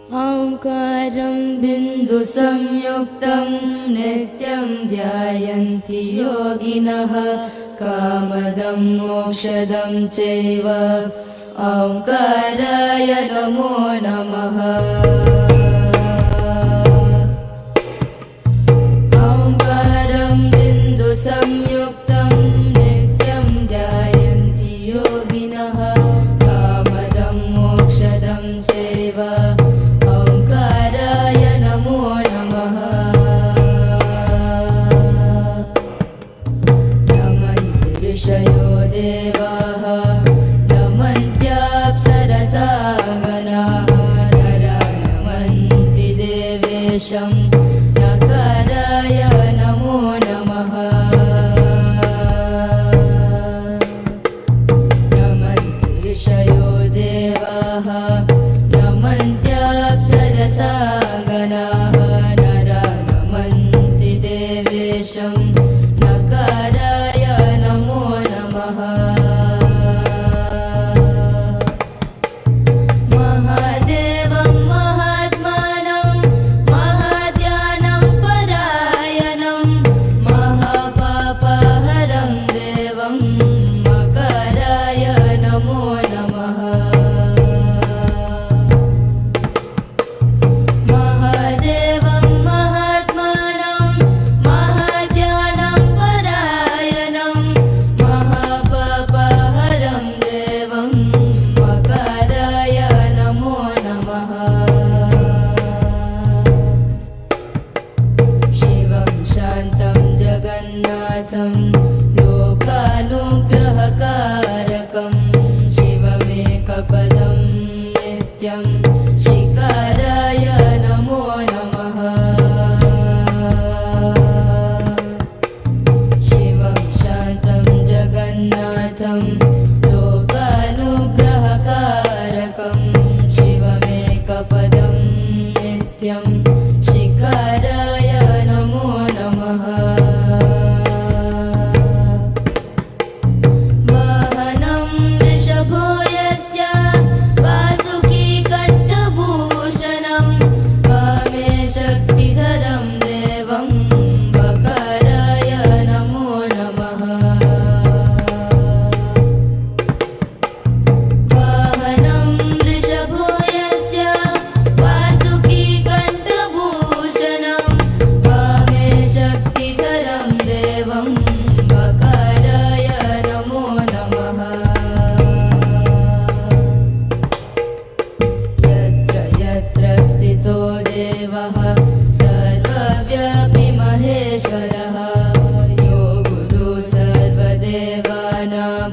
ओंकारं बिन्दुसंयुक्तं नित्यं ध्यायन्ति योगिनः कामदं मोक्षदं चैव ओंकाराय नमो नमः। ओंकारं बिन्दुसंयुक्तं नित्यं ध्यायन्ति योगिनः कामदं मोक्षदं चैव ओंकाराय नमो नमः। नमन्ति ऋषयो देवाः नमन्त्याप्सरसा गणाः नरा नमन्ति देवेशं नकाराय नमो नमः। नमन्ति ऋषयो देवाः नमन्त्याप्सरसा गणाः नरा नमन्ति देवेशं नकाराय नमो नमः। महादेवं महात्मानं महाध्यानं परायणं महापापहरं देवं मकराय नमो नमः। महादेवं महात्मानं महाध्यानं परायणं महापापहरं देवं मकराय नमो नमः। शिवं शान्तं जगन्नाथं लोकानुग्रहकारकं शिवमेकपदं नित्यं शिकाराय नमो नमः। शिवं शान्तं जगन्नाथं लोकानुग्रहकारकं शिवमेकपदं नित्यं शिकाराय नमो नमः। वाहनं वृषभो यस्य वासुकी कण्ठभूषणं वामे शक्तिधरं देवं वकाराय नमो नमः। वाहनं वृषभो यस्य वासुकी कण्ठभूषणं वामे शक्तिधरं देवं वकाराय नमो नमः। यत्र यत्र स्थितो देवः सर्वव्यापी महेश्वरः यो गुरुः सर्वदेवानां